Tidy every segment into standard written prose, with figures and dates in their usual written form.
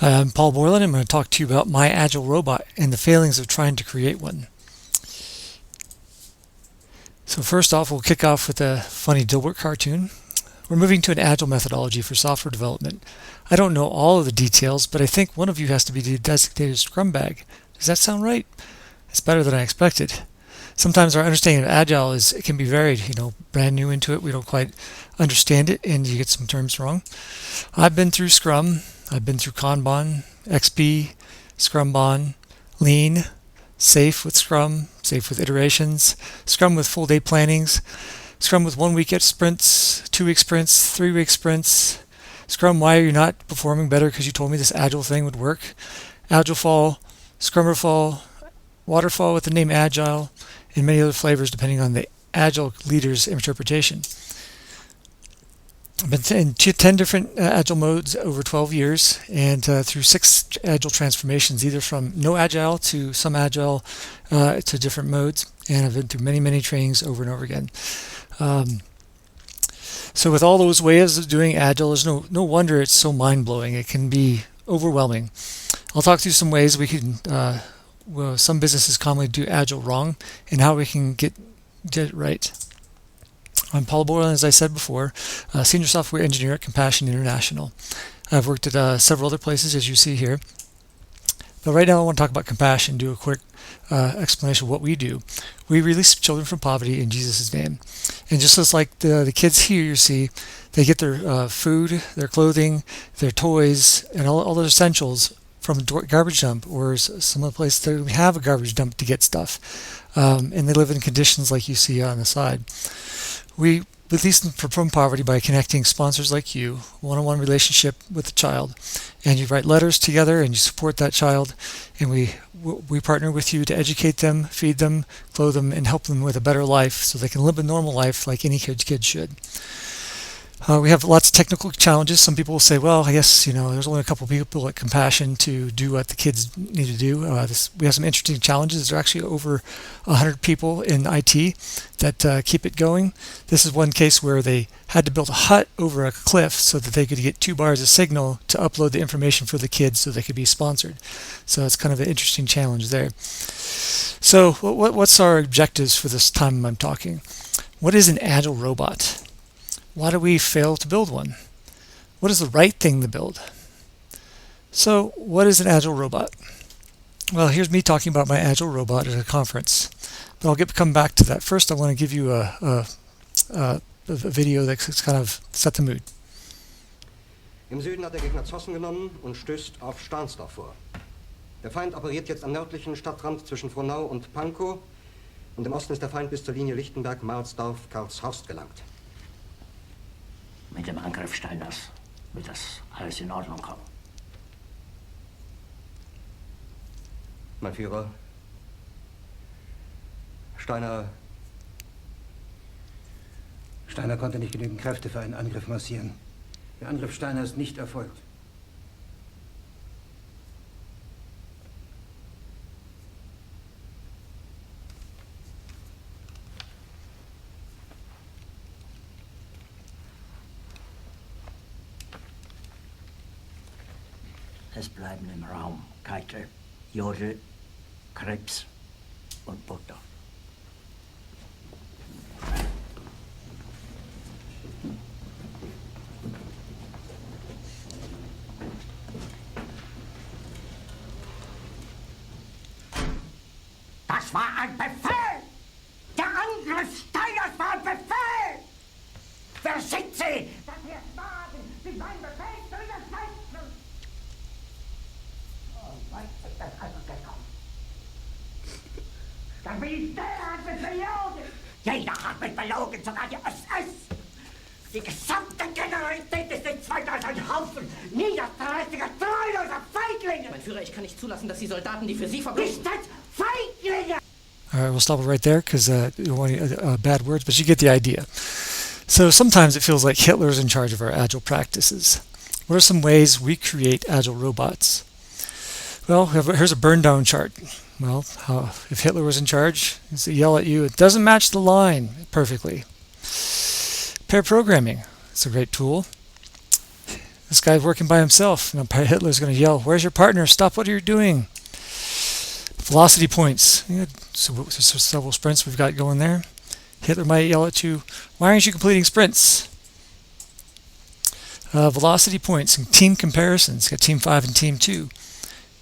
Hi, I'm Paul Borlin. I'm going to talk to you about my Agile robot and the failings of trying to create one. So first off, we'll kick off with a funny Dilbert cartoon. We're moving to an Agile methodology for software development. I don't know all of the details, but I think one of you has to be the designated Scrum bag. Does that sound right? It's better than I expected. Sometimes our understanding of Agile it can be varied. Brand new into it, we don't quite understand it, and you get some terms wrong. I've been through Scrum. I've been through Kanban, XP, Scrumban, Lean, Safe with Scrum, Safe with iterations, Scrum with full day plannings, Scrum with 1 week sprints, 2 week sprints, 3 week sprints, Scrum, why are you not performing better because you told me this Agile thing would work, Agile Fall, Scrummerfall, Waterfall with the name Agile, and many other flavors depending on the Agile leader's interpretation. I've been in 10 different Agile modes over 12 years and through 6 Agile transformations, either from no Agile to some Agile to different modes. And I've been through many, many trainings over and over again. So with all those ways of doing Agile, there's no wonder it's so mind-blowing. It can be overwhelming. I'll talk through some ways we can, some businesses commonly do Agile wrong and how we can get it right. I'm Paul Borlin, as I said before, Senior Software Engineer at Compassion International. I've worked at several other places, as you see here. But right now I want to talk about Compassion, do a quick explanation of what we do. We release children from poverty in Jesus' name. And just as like the kids here you see, they get their food, their clothing, their toys, and all their essentials from a garbage dump, or some of the places that we have a garbage dump to get stuff. And they live in conditions like you see on the side. We release them from poverty by connecting sponsors like you, one-on-one relationship with the child, and you write letters together and you support that child, and we partner with you to educate them, feed them, clothe them, and help them with a better life so they can live a normal life like any kid should. We have lots of technical challenges. Some people will say, well, I guess, there's only a couple of people at Compassion to do what the kids need to do. We have some interesting challenges. There are actually over 100 people in IT that keep it going. This is one case where they had to build a hut over a cliff so that they could get 2 bars of signal to upload the information for the kids so they could be sponsored. So it's kind of an interesting challenge there. So what's our objectives for this time I'm talking? What is an Agile robot? Why do we fail to build one? What is the right thing to build? So, what is an Agile robot? Well, here's me talking about my Agile robot at a conference. But I'll come back to that. First, I want to give you a video that's kind of set the mood. Im Süden hat der Gegner Zossen genommen und stößt auf Stahnsdorf vor. Der Feind operiert jetzt am nördlichen Stadtrand zwischen Frohnau und Pankow und im Osten ist der Feind bis zur Linie Lichtenberg-Marsdorf-Karlshorst gelangt. Mit dem Angriff Steiners wird das alles in Ordnung kommen. Mein Führer, Steiner Konnte nicht genügend Kräfte für einen Angriff massieren. Der Angriff Steiner ist nicht erfolgt. Es bleiben im Raum Keitel, Jodel, Krebs und Butter. Das war ein Befehl! Der Angriff Steiners war ein Befehl! Wer sind Sie, dass Sie es wagen, sich meinen Befehl zu widersetzen? Oh, weit ist das also gekommen. Das Militär hat mich belogen! Jeder hat mich belogen, sogar die SS! Die gesamte Generalität ist nichts weiter als ein Haufen niederträchtiger, treuloser Feiglinge! Mein Führer, ich kann nicht zulassen, dass die Soldaten, die für Sie verbringen... Nicht als Feiglinge! All right, we'll stop it right there because you don't want any bad words, but you get the idea. So sometimes it feels like Hitler's in charge of our Agile practices. What are some ways we create Agile robots? Well, here's a burn down chart. Well, if Hitler was in charge, he'd yell at you, it doesn't match the line perfectly. Pair programming, it's a great tool. This guy's working by himself. Hitler's going to yell, "Where's your partner? Stop what you're doing." Velocity points. So several sprints we've got going there. Hitler might yell at you, "Why aren't you completing sprints?" Velocity points and team comparisons. Got Team 5 and Team 2.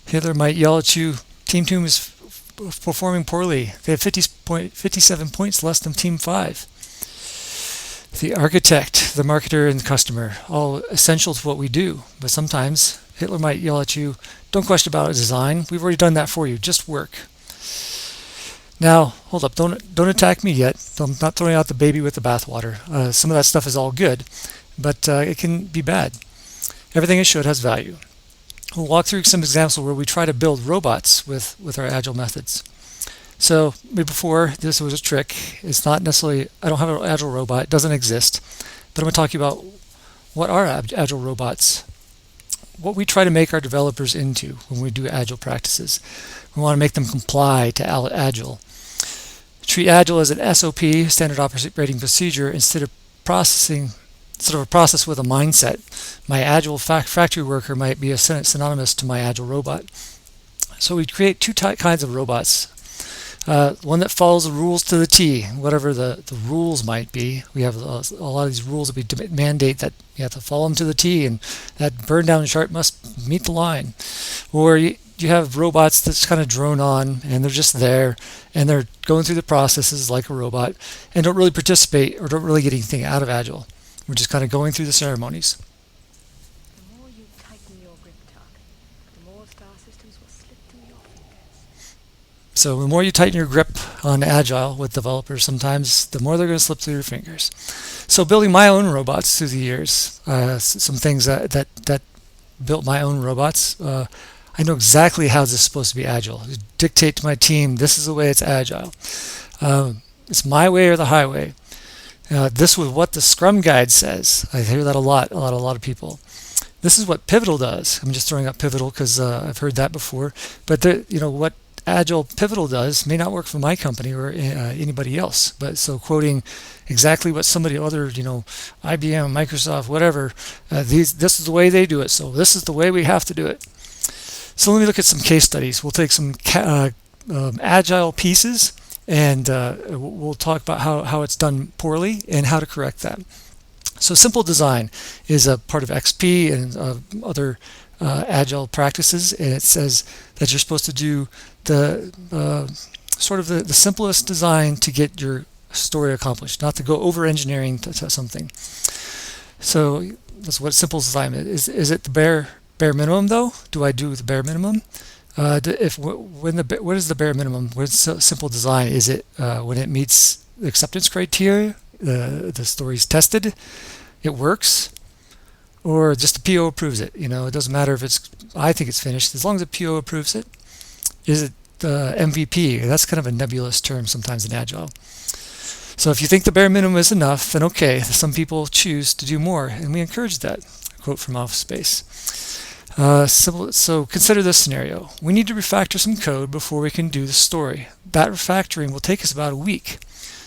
Hitler might yell at you, Team 2 is performing poorly. They have 57 points less than Team 5. The architect, the marketer, and the customer, all essential to what we do. But sometimes Hitler might yell at you, "Don't question about design. We've already done that for you. Just work." Now, hold up. Don't attack me yet. I'm not throwing out the baby with the bathwater. Some of that stuff is all good, but it can be bad. Everything it should has value. We'll walk through some examples where we try to build robots with our Agile methods. So before, this was a trick. It's not necessarily, I don't have an Agile robot. It doesn't exist. But I'm going to talk to you about what are Agile robots. What we try to make our developers into when we do Agile practices. We want to make them comply to Agile. Treat Agile as an SOP, standard operating procedure, instead of a process with a mindset. My Agile factory worker might be synonymous to my Agile robot. So we create two kinds of robots. One that follows the rules to the T, whatever the rules might be. We have a lot of these rules that we mandate that you have to follow them to the T, and that burn down chart must meet the line. Or you have robots that's kind of drone on, and they're just there, and they're going through the processes like a robot, and don't really participate or don't really get anything out of Agile. We're just kind of going through the ceremonies. The more you tighten your grip, Tuck, the more star systems will slip through your fingers. So the more you tighten your grip on Agile with developers sometimes, the more they're going to slip through your fingers. So building my own robots through the years, some things that built my own robots, I know exactly how this is supposed to be Agile. I dictate to my team, this is the way it's Agile. It's my way or the highway. This was what the Scrum Guide says. I hear that a lot of people. This is what Pivotal does. I'm just throwing up Pivotal because I've heard that before. But what Agile Pivotal does may not work for my company or anybody else. But so quoting exactly what somebody other, IBM, Microsoft, whatever, this is the way they do it. So this is the way we have to do it. So let me look at some case studies. We'll take some Agile pieces, and we'll talk about how it's done poorly and how to correct that. So simple design is a part of XP and other Agile practices, and it says that you're supposed to do the simplest design to get your story accomplished, not to go over engineering to something. So that's what simple design is. Is it the bare minimum though? Do I do the bare minimum? What is the bare minimum? What is simple design? Is it when it meets the acceptance criteria, the story's tested, it works, or just the PO approves it? It doesn't matter if I think it's finished, as long as the PO approves it. Is it MVP? That's kind of a nebulous term sometimes in Agile. So if you think the bare minimum is enough, then okay, some people choose to do more, and we encourage that. A quote from Office Space. So consider this scenario. We need to refactor some code before we can do the story. That refactoring will take us about a week.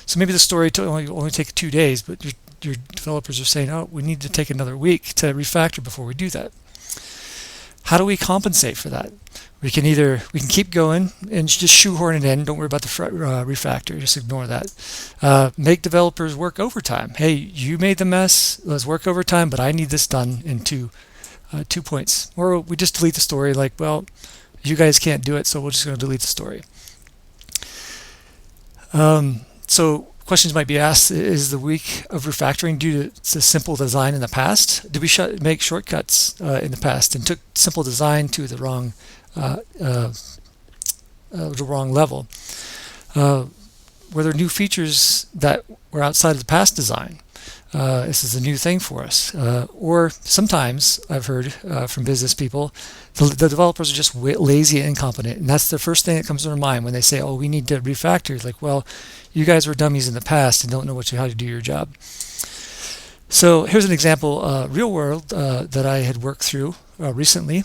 So maybe the story only take 2 days, but your developers are saying, oh, we need to take another week to refactor before we do that. How do we compensate for that? We can keep going and just shoehorn it in. Don't worry about the refactor. Just ignore that. Make developers work overtime. Hey, you made the mess. Let's work overtime, but I need this done in 2 points. Or we just delete the story like, well, you guys can't do it, so we're just going to delete the story. So questions might be asked, is the week of refactoring due to simple design in the past? Did we make shortcuts in the past and took simple design to the wrong level? Were there new features that were outside of the past design? This is a new thing for us. Or sometimes I've heard from business people, the developers are just lazy and incompetent, and that's the first thing that comes to their mind when they say, oh, we need to refactor. It's like, well, you guys were dummies in the past and don't know how to do your job. So here's an example, real world, that I had worked through recently.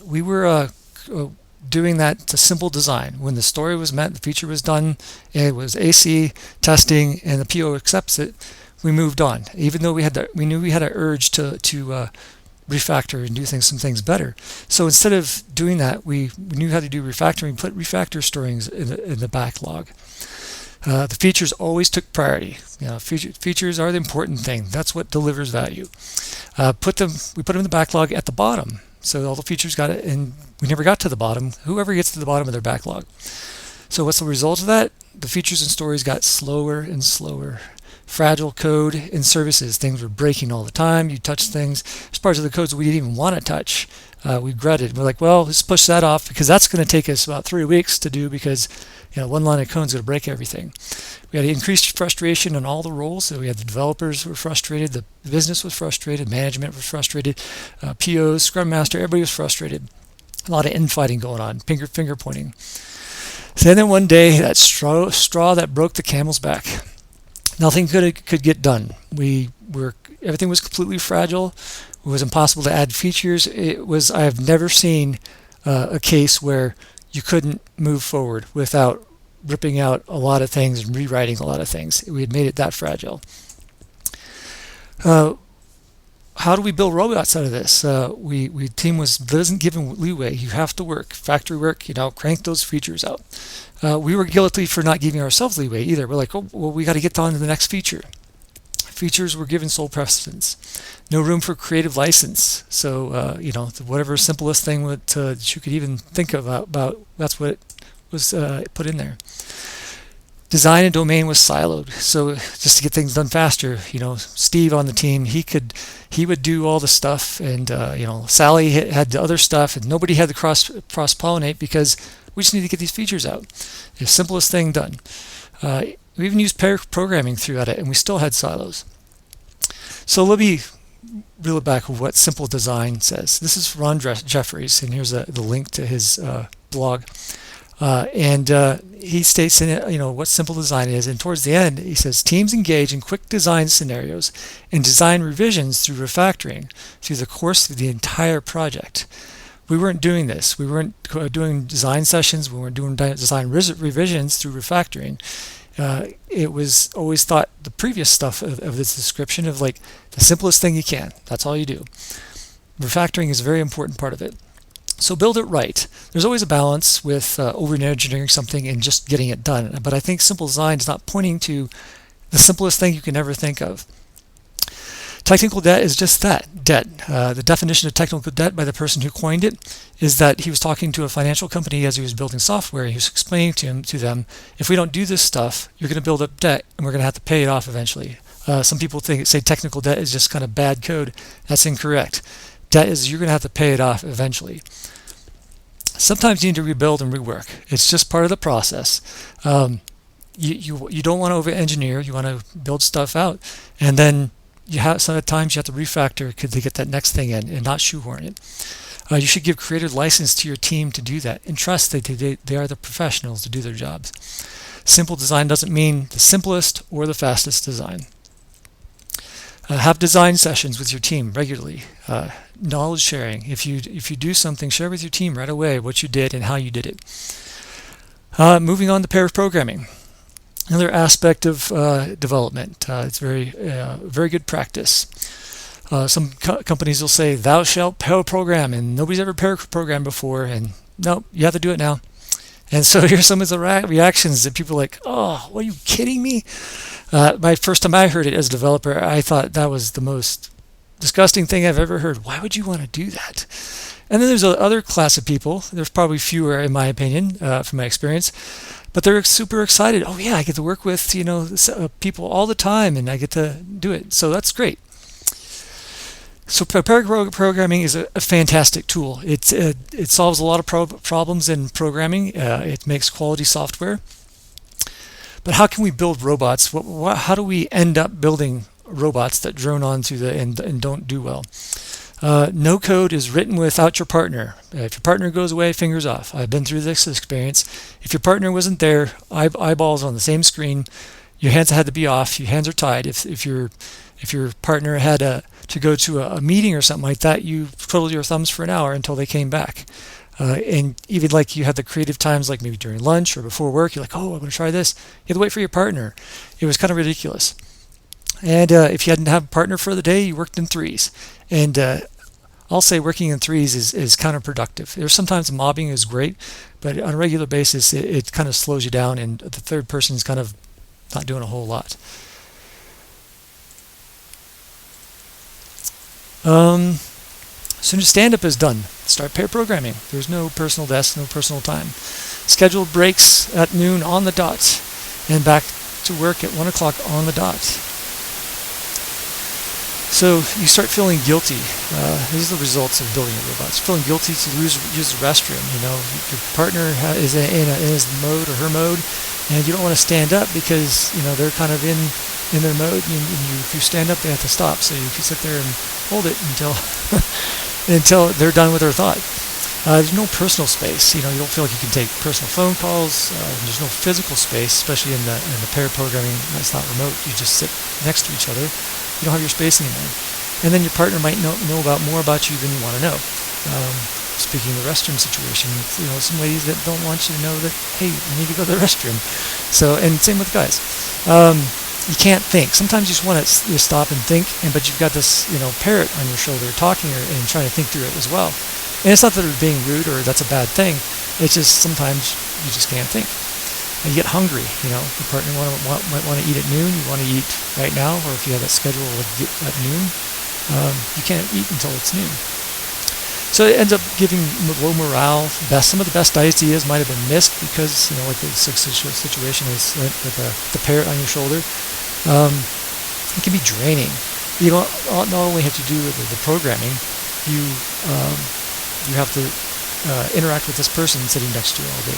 We were doing that to simple design. When the story was met, the feature was done, it was AC testing, and the PO accepts it, we moved on. Even though we knew we had an urge to refactor and do some things better. So instead of doing that, we knew how to do refactoring, put refactor stories in the backlog. The features always took priority. Features are the important thing. That's what delivers value. We put them in the backlog at the bottom. So all the features got it, and we never got to the bottom. Whoever gets to the bottom of their backlog. So what's the result of that? The features and stories got slower and slower. Fragile code and services. Things were breaking all the time. You touch things. There's parts of the codes we didn't even want to touch. We gutted. We're like, well, let's push that off because that's going to take us about 3 weeks to do because one line of code is going to break everything. We had increased frustration on all the roles. So we had the developers were frustrated, the business was frustrated, management was frustrated, POs, Scrum Master, everybody was frustrated. A lot of infighting going on, finger pointing. So then one day, that straw that broke the camel's back. Nothing could get done. Everything was completely fragile. It was impossible to add features. I have never seen a case where you couldn't move forward without ripping out a lot of things and rewriting a lot of things. We had made it that fragile. How do we build robots out of this? Team wasn't given leeway. You have to work, factory work. Crank those features out. We were guilty for not giving ourselves leeway either. We're like, oh, well, we got to get on to the next feature. Features were given sole precedence. No room for creative license. So whatever simplest thing that you could even think about, that's what was put in there. Design and domain was siloed. So just to get things done faster, Steve on the team, he would do all the stuff, and Sally had the other stuff, and nobody had to cross-pollinate because we just need to get these features out. The simplest thing done. We even used pair programming throughout it, and we still had silos. So let me reel it back with what simple design says. This is Ron Jeffries, and here's the link to his blog. He states in it, what simple design is. And towards the end, he says, teams engage in quick design scenarios and design revisions through refactoring through the course of the entire project. We weren't doing this. We weren't doing design sessions. We weren't doing design revisions through refactoring. It was always thought the previous stuff of this description of like the simplest thing you can. That's all you do. Refactoring is a very important part of it. So build it right. There's always a balance with over-engineering something and just getting it done. But I think simple design is not pointing to the simplest thing you can ever think of. Technical debt is just that, debt. The definition of technical debt by the person who coined it is that he was talking to a financial company as he was building software. He was explaining to them, if we don't do this stuff, you're going to build up debt and we're going to have to pay it off eventually. Some people say technical debt is just kind of bad code. That's incorrect. Debt is you're going to have to pay it off eventually. Sometimes you need to rebuild and rework. It's just part of the process. You don't want to over-engineer. You want to build stuff out, and then sometimes you have to refactor to get that next thing in and not shoehorn it. You should give creative license to your team to do that and trust that they are the professionals to do their jobs. Simple design doesn't mean the simplest or the fastest design. Have design sessions with your team regularly. Knowledge sharing. If you do something, share with your team right away what you did and how you did it. Moving on to pair programming. Another aspect of development. It's very good practice. Some companies will say, thou shalt pair program, and nobody's ever pair programmed before, and no, you have to do it now. And so here's some of the reactions that people are like, oh, are you kidding me? My first time I heard it as a developer, I thought that was the most disgusting thing I've ever heard. Why would you want to do that? And then there's another class of people. There's probably fewer, in my opinion, from my experience, but they're super excited. Oh yeah, I get to work with people all the time, and I get to do it. So that's great. So pair programming is a fantastic tool. It solves a lot of problems in programming. It makes quality software. But how can we build robots? How do we end up building robots that drone onto and don't do well? No code is written without your partner. If your partner goes away, fingers off. I've been through this experience. If your partner wasn't there, eyeballs on the same screen, your hands had to be off. Your hands are tied. If your partner had to go to a meeting or something like that, you twiddled your thumbs for an hour until they came back. And even like you had the creative times, like maybe during lunch or before work, you're like, oh, I'm going to try this. You had to wait for your partner. It was kind of ridiculous. And if you hadn't have a partner for the day, you worked in threes. And I'll say working in threes is counterproductive. There's sometimes mobbing is great, but on a regular basis, it kind of slows you down, and the third person is kind of not doing a whole lot. As soon as stand-up is done, start pair programming. There's no personal desk, no personal time. Scheduled breaks at noon on the dot, and back to work at 1 o'clock on the dot. So you start feeling guilty. These are the results of building a robot. You're feeling guilty to use the restroom. Your partner is in his mode or her mode, and you don't want to stand up because they're kind of in their mode. And if you stand up, they have to stop. So you can sit there and hold it until until they're done with their thought. There's no personal space. You don't feel like you can take personal phone calls. There's no physical space, especially in the pair programming. That's not remote. You just sit next to each other. You don't have your space anymore. And then your partner might know more about you than you want to know. Speaking of the restroom situation, some ladies that don't want you to know that, hey, I need to go to the restroom. So, and same with guys. You can't think. Sometimes you just want to stop and think, but you've got this, parrot on your shoulder talking and trying to think through it as well. And it's not that they're being rude or that's a bad thing. It's just sometimes you just can't think. And you get hungry. Your partner might want to eat at noon. You want to eat right now, or if you have that schedule at noon, you can't eat until it's noon. So it ends up giving low morale. Some of the best ideas might have been missed because, like the situation is with the parrot on your shoulder. It can be draining. You don't not only have to do with the programming, you have to interact with this person sitting next to you all day.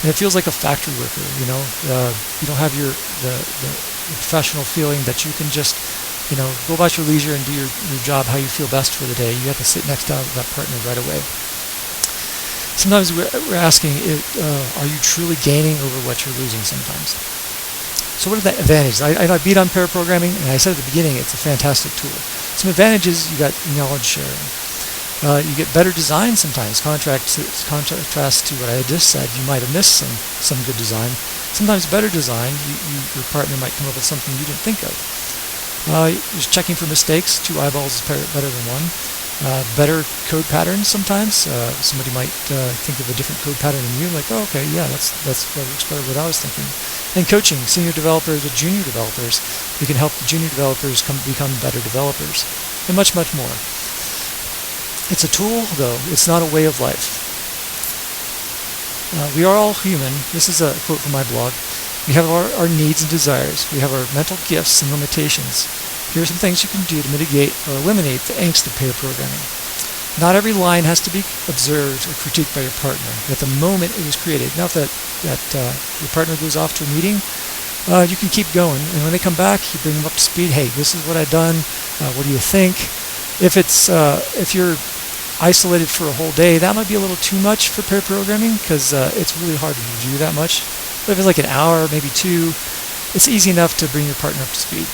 And it feels like a factory worker, you don't have the professional feeling that you can just, go about your leisure and do your job how you feel best for the day. You have to sit next to that partner right away. Sometimes we're asking, are you truly gaining over what you're losing sometimes? So what are the advantages? I beat on pair programming, and I said at the beginning it's a fantastic tool. Some advantages: you got knowledge sharing. You get better design sometimes. Contrast to what I just said, you might have missed some good design. Sometimes better design, your partner might come up with something you didn't think of. Just checking for mistakes. 2 eyeballs is better than 1. Better code patterns sometimes. Somebody might think of a different code pattern than you, like, oh, okay, yeah, that works better than what I was thinking. And coaching senior developers to junior developers. We can help the junior developers become better developers, and much, much more. It's a tool, though. It's not a way of life. We are all human. This is a quote from my blog. We have our needs and desires. We have our mental gifts and limitations. Here are some things you can do to mitigate or eliminate the angst of pair programming. Not every line has to be observed or critiqued by your partner at the moment it was created. Now, if your partner goes off to a meeting, you can keep going. And when they come back, you bring them up to speed. Hey, this is what I've done. What do you think? If you're isolated for a whole day, that might be a little too much for pair programming because it's really hard to review that much. But if it's like an hour, maybe 2, it's easy enough to bring your partner up to speed.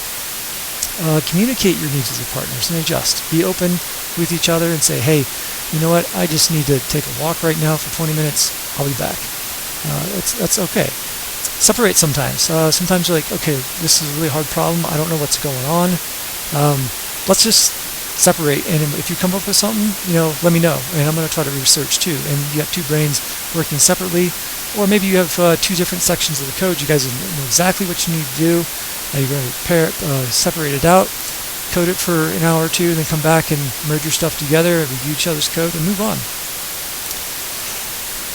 Communicate your needs with your partners and adjust. Be open with each other and say, hey, you know what? I just need to take a walk right now for 20 minutes. I'll be back. That's okay. Separate sometimes. Sometimes you're like, okay, this is a really hard problem. I don't know what's going on. Let's just separate. And if you come up with something, let me know. And I'm going to try to research too. And you have 2 brains working separately. Or maybe you have 2 different sections of the code. You guys know exactly what you need to do. You're going to separate it out, code it for an hour or 2, then come back and merge your stuff together, review each other's code, and move on.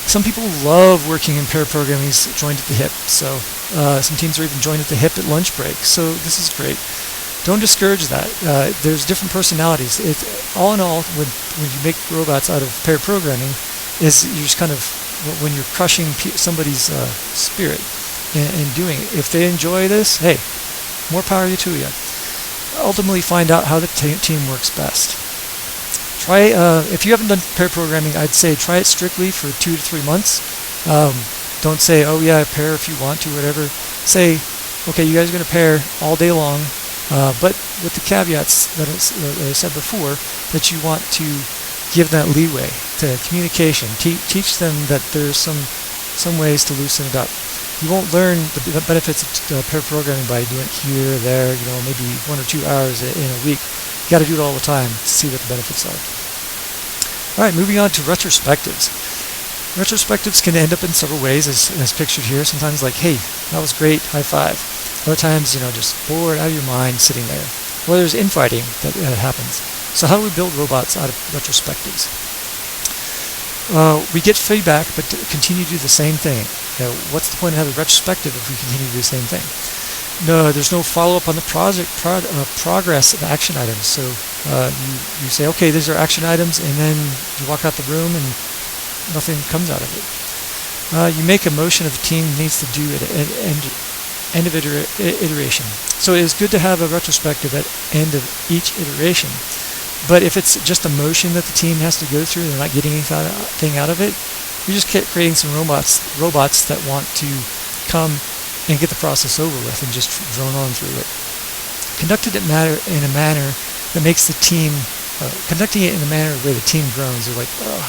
Some people love working in pair programming joined at the hip. So some teams are even joined at the hip at lunch break. So this is great. Don't discourage that. There's different personalities. All in all, when you make robots out of pair programming, you're just kind of, when you're crushing somebody's spirit and doing it. If they enjoy this, hey, more power to you. Ultimately, find out how the team works best. Try, if you haven't done pair programming, I'd say try it strictly for 2 to 3 months. Don't say, oh yeah, pair if you want to, whatever. Say, okay, you guys are going to pair all day long, but with the caveats that I said before, that you want to give that leeway to communication. Teach them that there's some ways to loosen it up. You won't learn the benefits of pair programming by doing it here, there, maybe 1 or 2 hours in a week. You got to do it all the time to see what the benefits are. All right, moving on to retrospectives. Retrospectives can end up in several ways, as pictured here. Sometimes like, hey, that was great, high five. Other times, just bored out of your mind sitting there. Or there's infighting that happens. So how do we build robots out of retrospectives? We get feedback, but continue to do the same thing. What's the point of having a retrospective if we continue to do the same thing? No, there's no follow-up on the progress of action items. So you say, okay, these are action items, and then you walk out the room and nothing comes out of it. You make a motion of the team needs to do at end of iteration. So it is good to have a retrospective at end of each iteration. But if it's just a motion that the team has to go through, they're not getting anything out of it, you're just creating some robots that want to come and get the process over with and just drone on through it. Conducting it in a manner that makes the team, conducting it in a manner where the team groans. They're like, oh,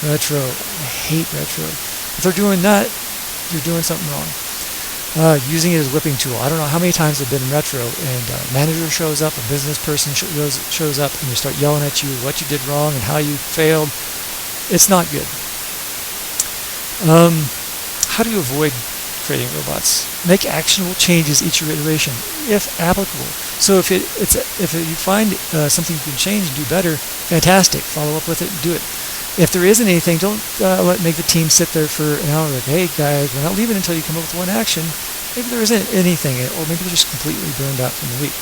retro, I hate retro. If they're doing that, you're doing something wrong. Using it as a whipping tool. I don't know how many times I've been in retro and a manager shows up, a business person shows up, and they start yelling at you what you did wrong and how you failed. It's not good. How do you avoid creating robots? Make actionable changes each iteration, if applicable. So if you find something you can change and do better, fantastic. Follow up with it and do it. If there isn't anything, don't make the team sit there for an hour like, hey guys, we're not leaving until you come up with one action. Maybe there isn't anything, or maybe they're just completely burned out from the week.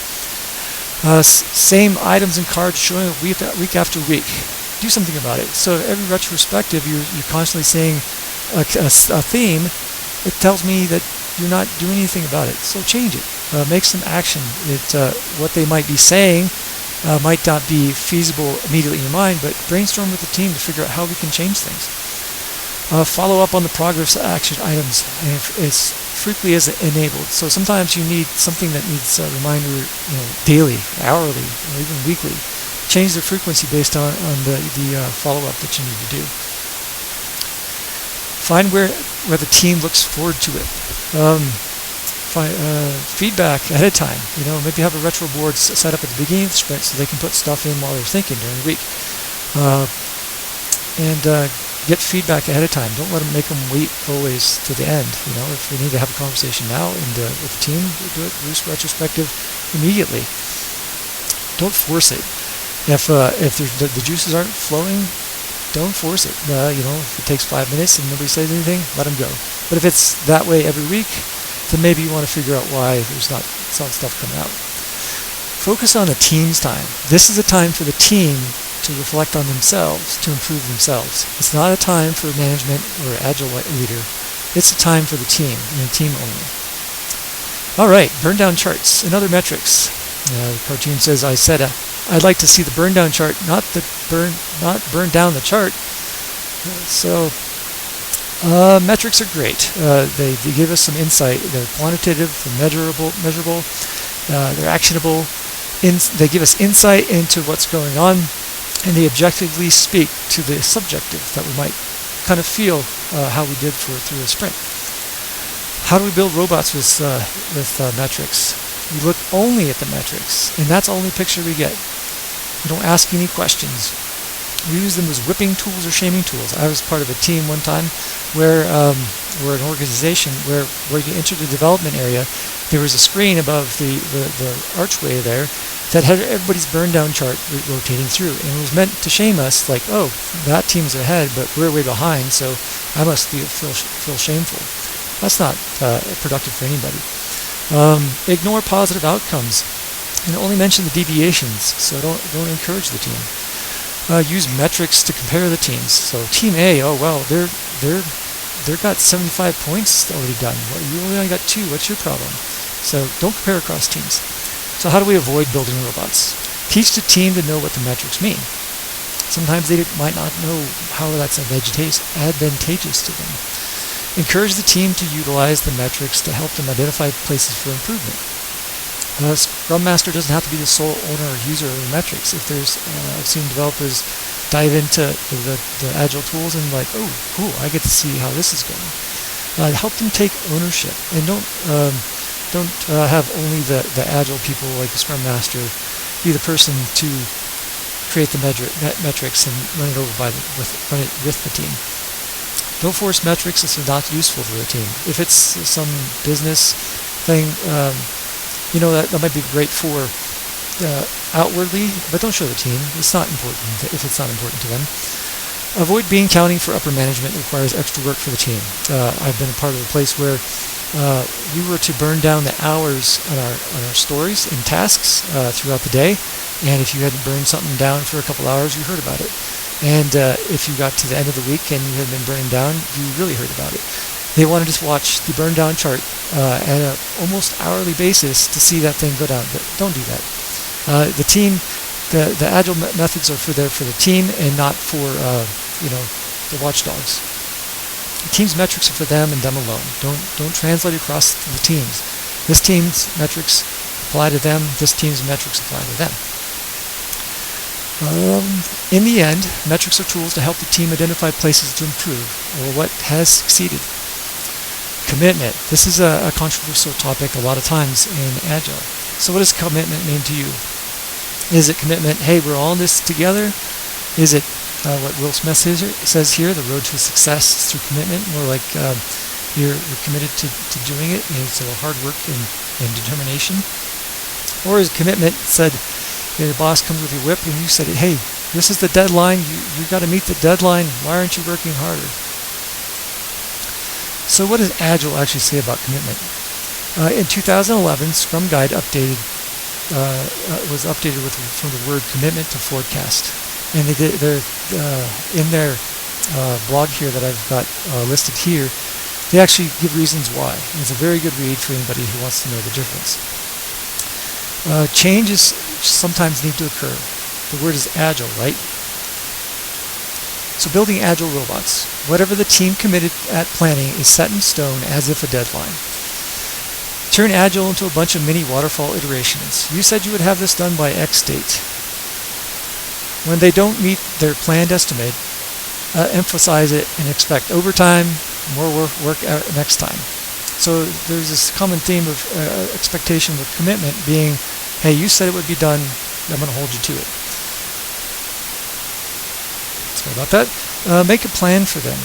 Same items and cards showing up week after week. Do something about it. So every retrospective, you're constantly saying a theme. It tells me that you're not doing anything about it. So change it. Make some action. What they might be saying might not be feasible immediately in your mind, but brainstorm with the team to figure out how we can change things. Follow up on the progress action items as frequently as enabled. So sometimes you need something that needs a reminder, daily, hourly, or even weekly. Change the frequency based on the follow-up that you need to do. Find where the team looks forward to it. Feedback ahead of time. Maybe have a retro board set up at the beginning of the sprint so they can put stuff in while they're thinking during the week. And get feedback ahead of time. Don't make them wait always to the end. If we need to have a conversation now and with the team, do it retrospective immediately. Don't force it. If the juices aren't flowing, don't force it. If it takes 5 minutes and nobody says anything, let them go. But if it's that way every week, then maybe you want to figure out why there's not some stuff coming out. Focus on the team's time. This is a time for the team to reflect on themselves, to improve themselves. It's not a time for management or Agile leader. It's a time for the team, and the team only. All right, burn down charts and other metrics. The cartoon says, I'd like to see the burn down chart, not burn down the chart. Metrics are great. They give us some insight. They're quantitative, they're measurable, they're actionable. They give us insight into what's going on, and they objectively speak to the subjective that we might kind of feel how we did through a sprint. How do we build robots with metrics? We look only at the metrics, and that's the only picture we get. We don't ask any questions. We use them as whipping tools or shaming tools. I was part of a team one time where we're an organization where you enter the development area, there was a screen above the archway there that had everybody's burn down chart rotating through, and it was meant to shame us, like, oh, that team's ahead, but we're way behind, so I must feel shameful. That's not productive for anybody. Ignore positive outcomes and only mention the deviations, so don't encourage the team. Use metrics to compare the teams. So team A, oh well, they've got 75 points already done. Well, you only got 2. What's your problem? So don't compare across teams. So how do we avoid building robots? Teach the team to know what the metrics mean. Sometimes they might not know how that's advantageous to them. Encourage the team to utilize the metrics to help them identify places for improvement. Scrum Master doesn't have to be the sole owner or user of the metrics. If there's, I've seen developers dive into the Agile tools and like, oh, cool, I get to see how this is going. Help them take ownership, and don't have only the Agile people like the Scrum Master be the person to create the metrics and run it run it with the team. Don't force metrics if they're not useful to the team. If it's some business thing, that might be great for outwardly, but don't show the team. It's not important if it's not important to them. Avoid bean counting for upper management requires extra work for the team. I've been a part of a place where we were to burn down the hours on our stories and tasks throughout the day, and if you hadn't burned something down for a couple hours, you heard about it. And if you got to the end of the week and you had been burning down, you really heard about it. They wanted to watch the burn down chart at an almost hourly basis to see that thing go down. But don't do that. The team, the agile methods are for the team and not for the watchdogs. The team's metrics are for them and them alone. Don't translate across the teams. This team's metrics apply to them. This team's metrics apply to them. In the end, metrics are tools to help the team identify places to improve or what has succeeded. Commitment. This is a controversial topic a lot of times in Agile. So what does commitment mean to you? Is it commitment, hey, we're all in this together? Is it what Will Smith says here, the road to success is through commitment, more like you're committed to doing it, and so hard work and determination? Or is commitment said, your boss comes with your whip and you said, hey, this is the deadline, you've got to meet the deadline, why aren't you working harder? So what does Agile actually say about commitment? In 2011, Scrum Guide was updated from the word commitment to forecast. And they're in their blog here that I've got listed here, they actually give reasons why. And it's a very good read for anybody who wants to know the difference. Changes sometimes need to occur. The word is agile, right? So building agile robots. Whatever the team committed at planning is set in stone as if a deadline. Turn agile into a bunch of mini waterfall iterations. You said you would have this done by X date. When they don't meet their planned estimate, emphasize it and expect overtime, more work next time. So there's this common theme of expectation with commitment being, hey, you said it would be done, I'm going to hold you to it. Sorry about that. Make a plan for them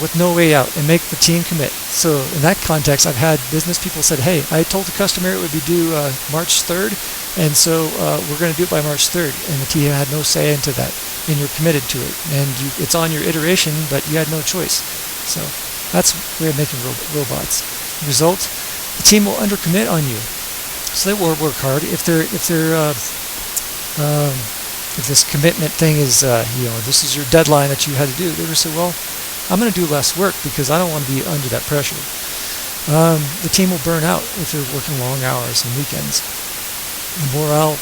with no way out and make the team commit. So in that context, I've had business people said, hey, I told the customer it would be due March 3rd, and so we're going to do it by March 3rd. And the team had no say into that, and you're committed to it. And it's on your iteration, but you had no choice. So that's the way of making robots. Result, the team will undercommit on you. So they will work hard. If this commitment thing is, this is your deadline that you had to do, they're going to say, well, I'm going to do less work because I don't want to be under that pressure. The team will burn out if they're working long hours and weekends. The morale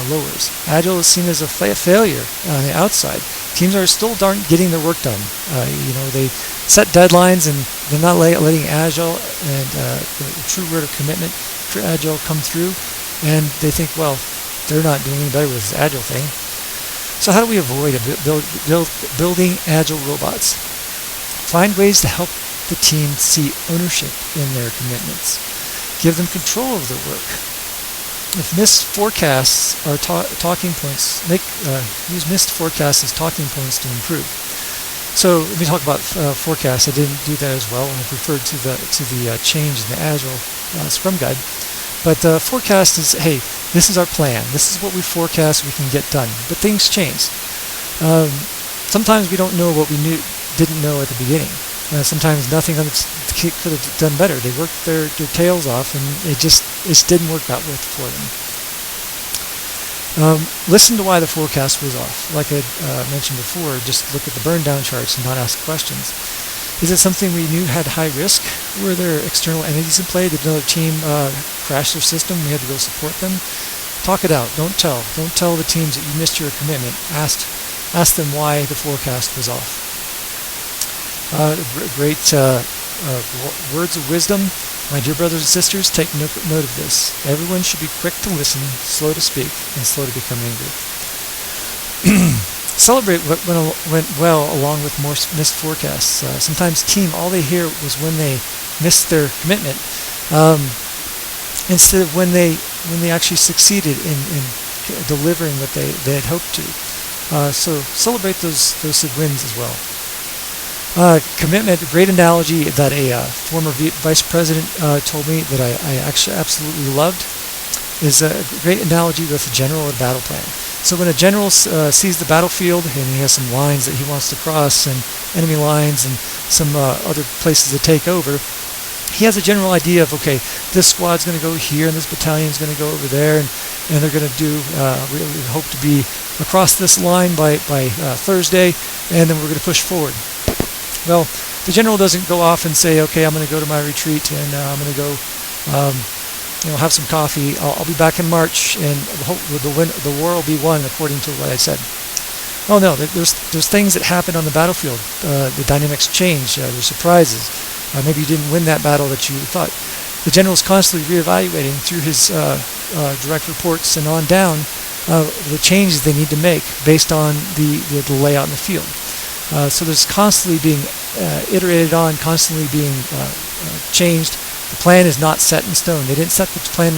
lowers. Agile is seen as a failure on the outside. Teams are still getting their work done. They set deadlines and they're not letting Agile and the true word of commitment for Agile come through, and they think, well, they're not doing any better with this Agile thing. So how do we avoid building Agile robots? Find ways to help the team see ownership in their commitments. Give them control of their work. If missed forecasts are talking points, use missed forecasts as talking points to improve. So let me talk about forecasts. I didn't do that as well. I've referred to the change in the Agile Scrum Guide. But forecast is, hey, this is our plan. This is what we forecast we can get done. But things change. Sometimes we don't know what we didn't know at the beginning. Sometimes nothing could have done better. They worked their tails off, and it just didn't work out for them. Listen to why the forecast was off. Like I mentioned before, just look at the burn down charts and not ask questions. Is it something we knew had high risk? Were there external entities in play? Did another team crash their system? We had to go support them? Talk it out. Don't tell. Don't tell the teams that you missed your commitment. Ask them why the forecast was off. Great words of wisdom. My dear brothers and sisters, take note of this. Everyone should be quick to listen, slow to speak, and slow to become angry. Celebrate what went well along with more missed forecasts. Sometimes all they hear was when they missed their commitment, instead of when they actually succeeded in delivering what they had hoped to. So celebrate those wins as well. Commitment, a great analogy that a former vice president told me that I actually absolutely loved, is a great analogy with a general and battle plan. So when a general sees the battlefield and he has some lines that he wants to cross and enemy lines and some other places to take over, he has a general idea of, okay, this squad's going to go here and this battalion's going to go over there, and they're going to do, we hope to be across this line by Thursday, and then we're going to push forward. Well, the general doesn't go off and say, okay, I'm going to go to my retreat and I'm going to go have some coffee. I'll be back in March, and the war will be won according to what I said. Oh no, there's things that happen on the battlefield. The dynamics change. There's surprises. Maybe you didn't win that battle that you thought. The general's constantly reevaluating through his direct reports and on down the changes they need to make based on the layout in the field. So there's constantly being iterated on, constantly being changed. The plan is not set in stone. They didn't set the plan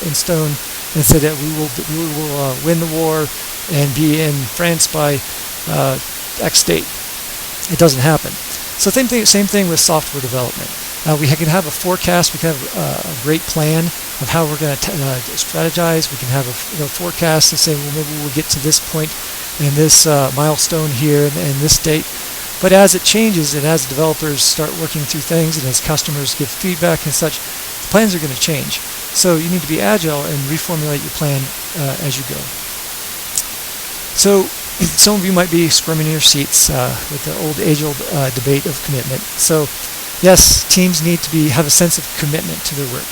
in stone and say that we will win the war and be in France by X date. It doesn't happen. So same thing with software development. We can have a forecast. We can have a great plan of how we're going to strategize. We can have a forecast and say, well, maybe we'll get to this point in this milestone here and this date. But as it changes and as developers start working through things and as customers give feedback and such, the plans are going to change. So you need to be agile and reformulate your plan as you go. So some of you might be squirming in your seats with the old age-old debate of commitment. So yes, teams need to have a sense of commitment to their work.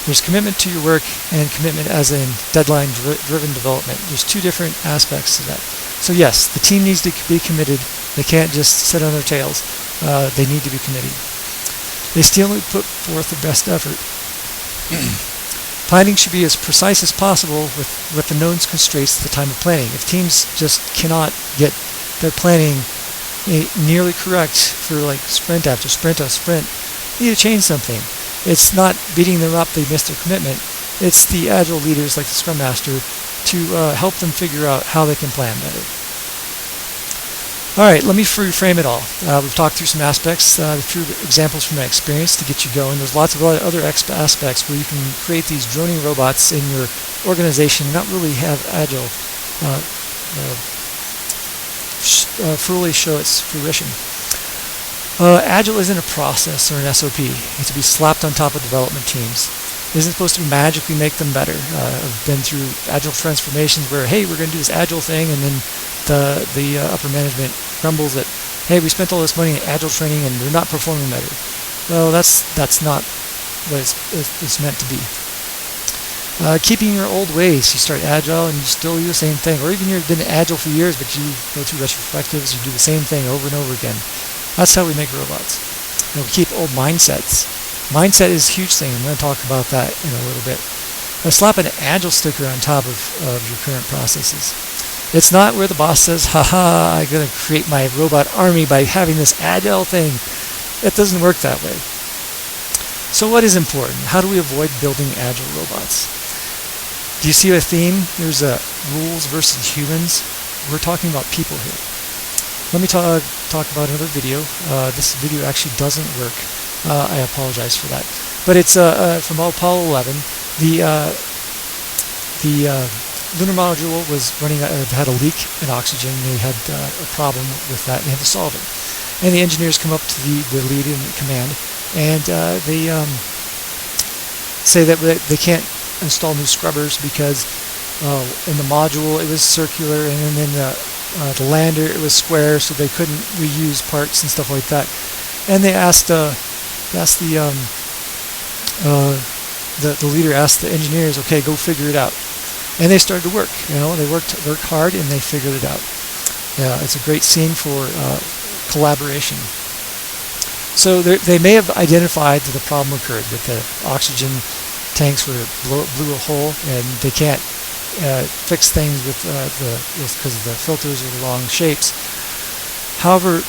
There's commitment to your work and commitment as in deadline-driven development. There's two different aspects to that. So yes, the team needs to be committed. They can't just sit on their tails. They need to be committed. They still need to put forth their best effort. Planning should be as precise as possible with the known constraints at the time of planning. If teams just cannot get their planning nearly correct for like sprint after sprint after sprint, they need to change something. It's not beating them up, they missed their commitment. It's the agile leaders like the Scrum Master to help them figure out how they can plan better. All right, let me reframe it all. We've talked through some aspects, a few examples from my experience to get you going. There's lots of other aspects where you can create these droning robots in your organization and not really have Agile fully show its fruition. Agile isn't a process or an SOP. It's to be slapped on top of development teams. It isn't supposed to magically make them better. I've been through Agile transformations where, hey, we're going to do this Agile thing, and then the upper management grumbles that, hey, we spent all this money in Agile training and they're not performing better. Well, that's not what it's meant to be. Keeping your old ways. You start Agile and you still do the same thing. Or even you've been Agile for years, but you go through retrospectives, you do the same thing over and over again. That's how we make robots. We keep old mindsets. Mindset is a huge thing. I'm going to talk about that in a little bit. Slap an Agile sticker on top of your current processes. It's not where the boss says, haha, I'm going to create my robot army by having this Agile thing. It doesn't work that way. So what is important? How do we avoid building Agile robots? Do you see a theme? There's rules versus humans. We're talking about people here. Let me talk about another video. This video actually doesn't work. I apologize for that. But it's from Apollo 11. The lunar module was had a leak in oxygen. They had a problem with that. They had to solve it. And the engineers come up to the lead in command, and they say that they can't install new scrubbers because in the module it was circular, and then the lander it was square, so they couldn't reuse parts and stuff like that. And they asked the leader asked the engineers, okay, go figure it out. And they started to work. They worked hard and they figured it out. Yeah, it's a great scene for collaboration. So they may have identified that the problem occurred, that the oxygen tanks blew a hole, and they can't fix things because the filters are the wrong shapes. However,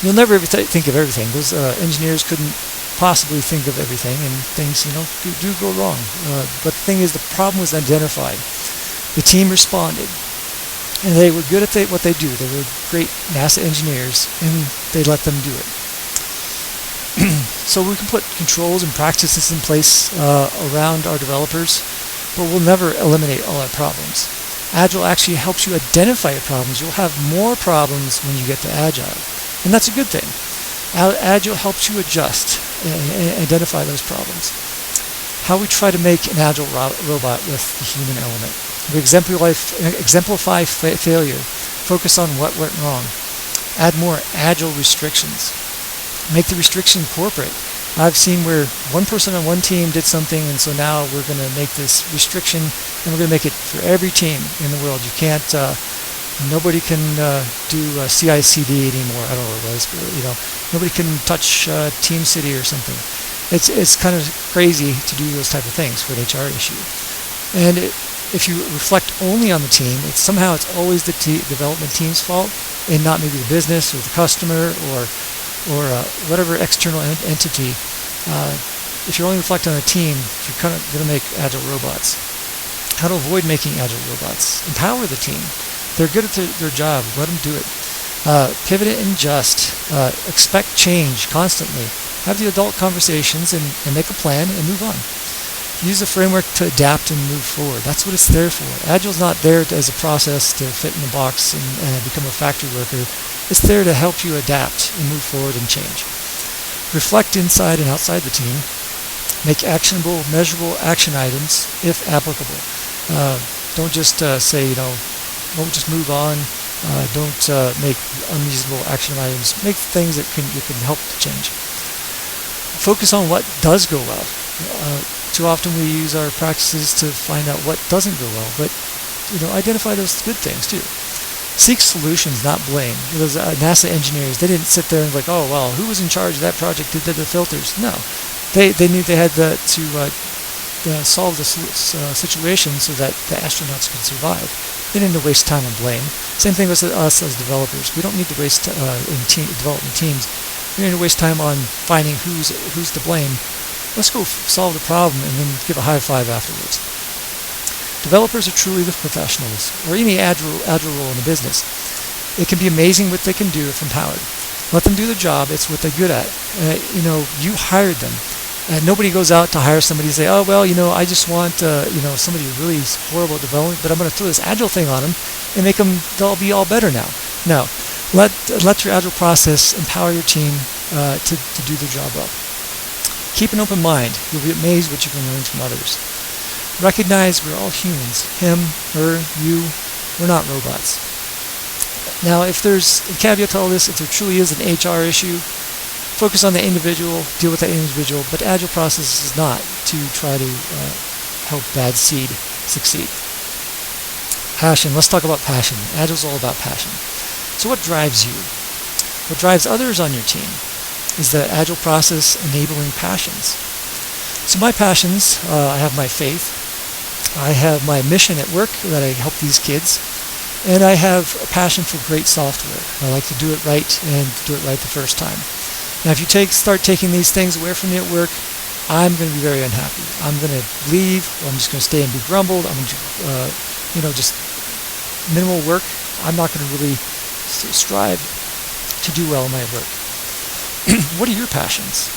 you'll never think of everything. Those engineers couldn't possibly think of everything, and things do go wrong. But the thing is, the problem was identified. The team responded. And they were good at what they do. They were great NASA engineers, and they let them do it. So we can put controls and practices in place around our developers, but we'll never eliminate all our problems. Agile actually helps you identify your problems. You'll have more problems when you get to Agile, and that's a good thing. Agile helps you adjust and identify those problems. How we try to make an Agile robot with the human element. We exemplify failure, focus on what went wrong, add more Agile restrictions, make the restriction corporate. I've seen where one person on one team did something, and so now we're going to make this restriction, and we're going to make it for every team in the world. You can't, nobody can do CI/CD anymore. I don't know what it was, but, nobody can touch Team City or something. It's kind of crazy to do those type of things for an HR issue. And if you reflect only on the team, it's always the development team's fault, and not maybe the business or the customer or whatever external entity. If you're only reflecting on a team, you're kind of going to make Agile robots. How to avoid making Agile robots. Empower the team. They're good at their job. Let them do it. Pivot and adjust. Expect change constantly. Have the adult conversations and make a plan and move on. Use the framework to adapt and move forward. That's what it's there for. Agile's not there as a process to fit in a box and become a factory worker. It's there to help you adapt and move forward and change. Reflect inside and outside the team. Make actionable, measurable action items if applicable. Don't just say, don't just move on. Don't make unreasonable action items. Make things that you can help to change. Focus on what does go well. Too often we use our practices to find out what doesn't go well, but identify those good things too. Seek solutions, not blame. Those NASA engineers, they didn't sit there and like, oh well, who was in charge of that project who did the filters? No, they knew they had to solve the situation so that the astronauts could survive. They didn't waste time on blame. Same thing with us as developers. We don't need to waste in development teams. We don't need to waste time on finding who's to blame. Let's go solve the problem and then give a high five afterwards. Developers are truly the professionals, or any agile role in a business. It can be amazing what they can do if empowered. Let them do their job. It's what they're good at. You hired them. Nobody goes out to hire somebody and say, oh, well, I just want, somebody really horrible at development, but I'm going to throw this Agile thing on them and make them, they'll be all better now. No. Let your Agile process empower your team to do their job well. Keep an open mind. You'll be amazed what you can learn from others. Recognize we're all humans. Him, her, you. We're not robots. Now, if there's a caveat to all this, if there truly is an HR issue, focus on the individual, deal with that individual, but Agile process is not to try to help bad seed succeed. Passion. Let's talk about passion. Agile's all about passion. So what drives you? What drives others on your team is the Agile process enabling passions. So my passions, I have my faith, I have my mission at work that I help these kids, and I have a passion for great software. I like to do it right and do it right the first time. Now if you start taking these things away from me at work, I'm going to be very unhappy. I'm going to leave, or I'm just going to stay and be grumbled. I'm going to, just minimal work. I'm not going to really strive to do well in my work. What are your passions?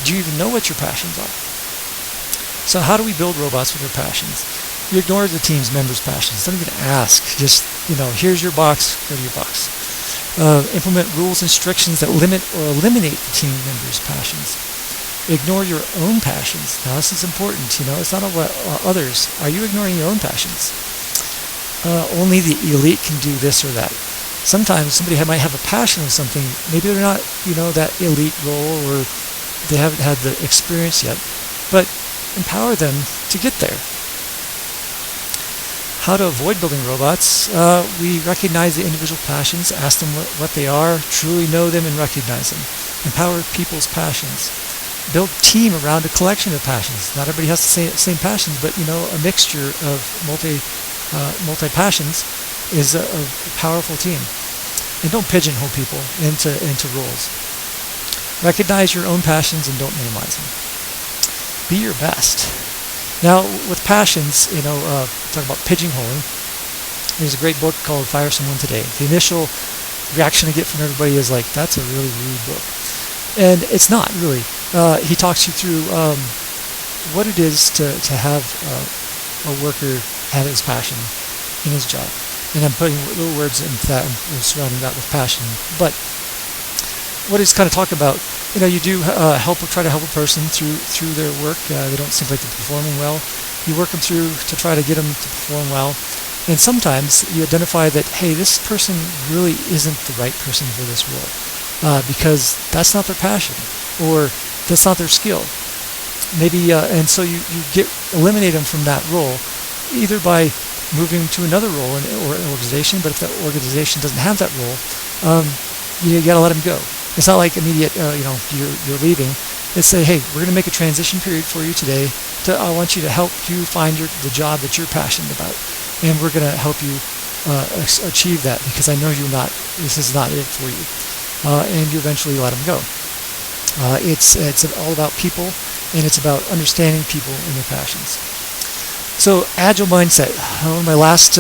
Do you even know what your passions are? So how do we build robots with our passions? You ignore the team's members' passions. Don't even ask. Just, here's your box, go to your box. Implement rules and restrictions that limit or eliminate the team members' passions. Ignore your own passions. Now this is important. It's not about others. Are you ignoring your own passions? Only the elite can do this or that. Sometimes somebody might have a passion of something. Maybe they're not, that elite role, or they haven't had the experience yet. But empower them to get there. How to avoid building robots? We recognize the individual passions, ask them what they are, truly know them and recognize them. Empower people's passions. Build team around a collection of passions. Not everybody has the same passions, but a mixture of multi-passions is a powerful team. And don't pigeonhole people into roles. Recognize your own passions and don't minimize them. Be your best. Now, with passions, talk about pigeonholing. There's a great book called Fire Someone Today. The initial reaction I get from everybody is like, that's a really rude book. And it's not, really. He talks you through what it is to have a worker have his passion in his job. And I'm putting little words into that and surrounding that with passion. But what he's kind of talking about, you do try to help a person through their work. They don't seem like they're performing well. You work them through to try to get them to perform well. And sometimes you identify that, hey, this person really isn't the right person for this role because that's not their passion or that's not their skill. Maybe, and so you eliminate them from that role either by moving to another role in an organization, but if that organization doesn't have that role, you got to let them go. It's not like immediate, you're leaving. It's say, hey, we're going to make a transition period for you today. I want you to help you find the job that you're passionate about, and we're going to help you achieve that because I know this is not it for you, and you eventually let them go. It's all about people, and it's about understanding people and their passions. So, Agile mindset. One of my last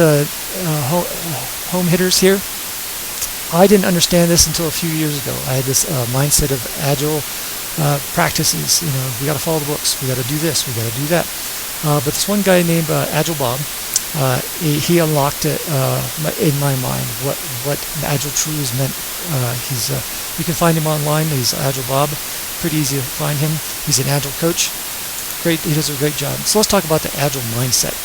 home hitters here. I didn't understand this until a few years ago. I had this mindset of Agile practices. We got to follow the books. We got to do this. We got to do that. But this one guy named Agile Bob, he unlocked it in my mind what Agile truly meant. You can find him online. He's Agile Bob. Pretty easy to find him. He's an Agile coach. He does a great job. So let's talk about the Agile mindset.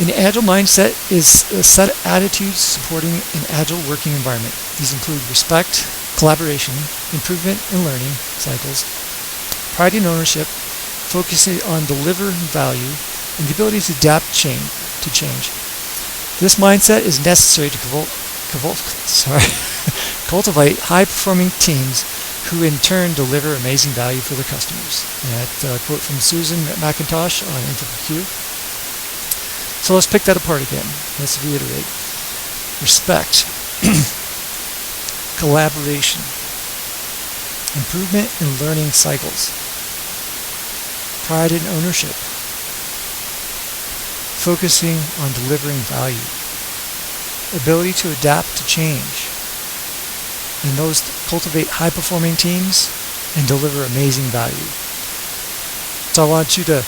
An Agile mindset is a set of attitudes supporting an Agile working environment. These include respect, collaboration, improvement and learning cycles, pride in ownership, focusing on delivering value, and the ability to adapt to change. This mindset is necessary to cultivate high-performing teams who in turn deliver amazing value for their customers. And that quote from Susan McIntosh on InfoQ. So let's pick that apart again. Let's reiterate. Respect, collaboration, improvement and learning cycles, pride and ownership, focusing on delivering value, ability to adapt to change, and those cultivate high-performing teams and deliver amazing value. So I want you to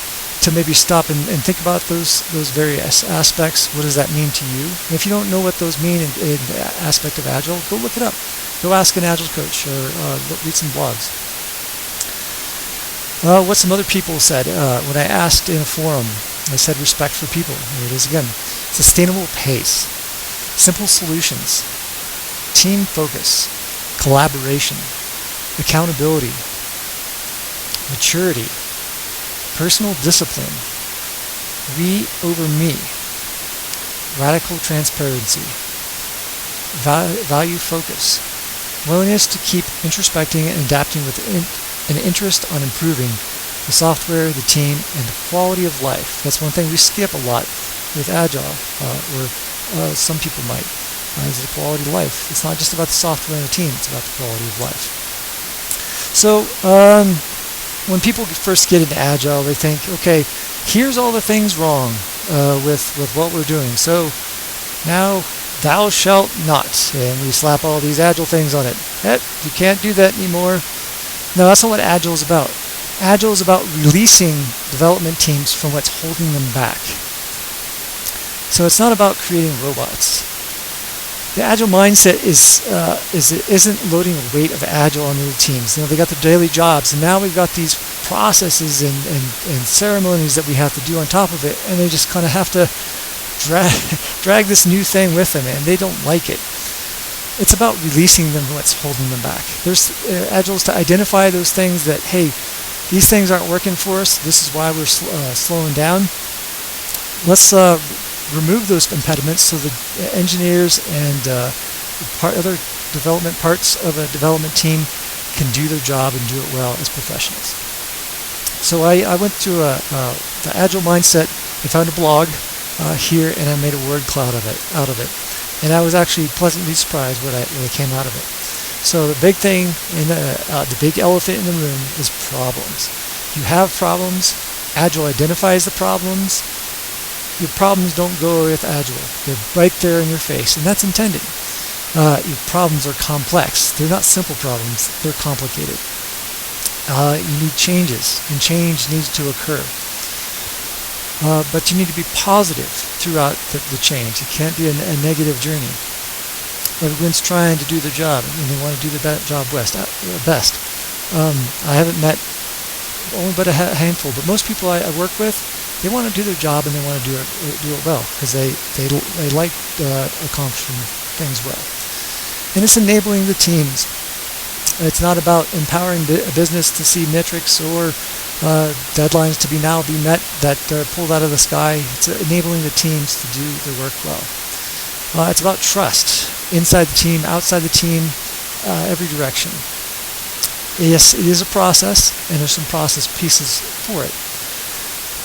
maybe stop and think about those various aspects. What does that mean to you? And if you don't know what those mean in the aspect of Agile, go look it up. Go ask an Agile coach or read some blogs. What some other people said when I asked in a forum, I said respect for people. Here it is again. Sustainable pace, simple solutions, team focus, collaboration, accountability, maturity, personal discipline, we over me, radical transparency, value focus, willingness to keep introspecting and adapting with an interest on improving the software, the team, and the quality of life. That's one thing we skip a lot with Agile, or some people might, is the quality of life. It's not just about the software and the team, it's about the quality of life. So, when people first get into Agile, they think, okay, here's all the things wrong with what we're doing. So now, thou shalt not, and we slap all these Agile things on it. You can't do that anymore. No, that's not what Agile is about. Agile is about releasing development teams from what's holding them back. So it's not about creating robots. The Agile mindset isn't loading the weight of Agile on the teams. They got their daily jobs, and now we've got these processes and ceremonies that we have to do on top of it, and they just kind of have to drag this new thing with them, and they don't like it. It's about releasing them from what's holding them back. Agile is to identify those things that, hey, these things aren't working for us. This is why we're slowing down. Let's remove those impediments so the engineers and other development parts of a development team can do their job and do it well as professionals. So I went through the Agile mindset. I found a blog here, and I made a word cloud out of it. And I was actually pleasantly surprised what came out of it. So the big thing, the big elephant in the room is problems. You have problems. Agile identifies the problems. your problems don't go away with Agile. They're right there in your face, and that's intended. Your problems are complex. They're not simple problems. They're complicated. You need changes, and change needs to occur. But you need to be positive throughout the change. It can't be a negative journey. Everyone's trying to do their job, and they want to do their job best. I haven't met only but a handful, but most people I work with, they want to do their job and they want to do it well because they like accomplishing things well. And it's enabling the teams. It's not about empowering a business to see metrics or deadlines to be met that are pulled out of the sky. It's enabling the teams to do their work well. It's about trust inside the team, outside the team, every direction. Yes, it is a process, and there's some process pieces for it.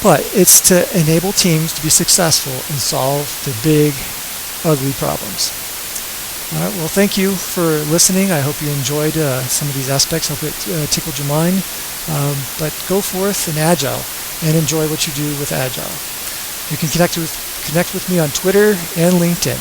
But it's to enable teams to be successful and solve the big, ugly problems. All right, well, thank you for listening. I hope you enjoyed some of these aspects. I hope it tickled your mind. But go forth in Agile and enjoy what you do with Agile. You can connect with me on Twitter and LinkedIn.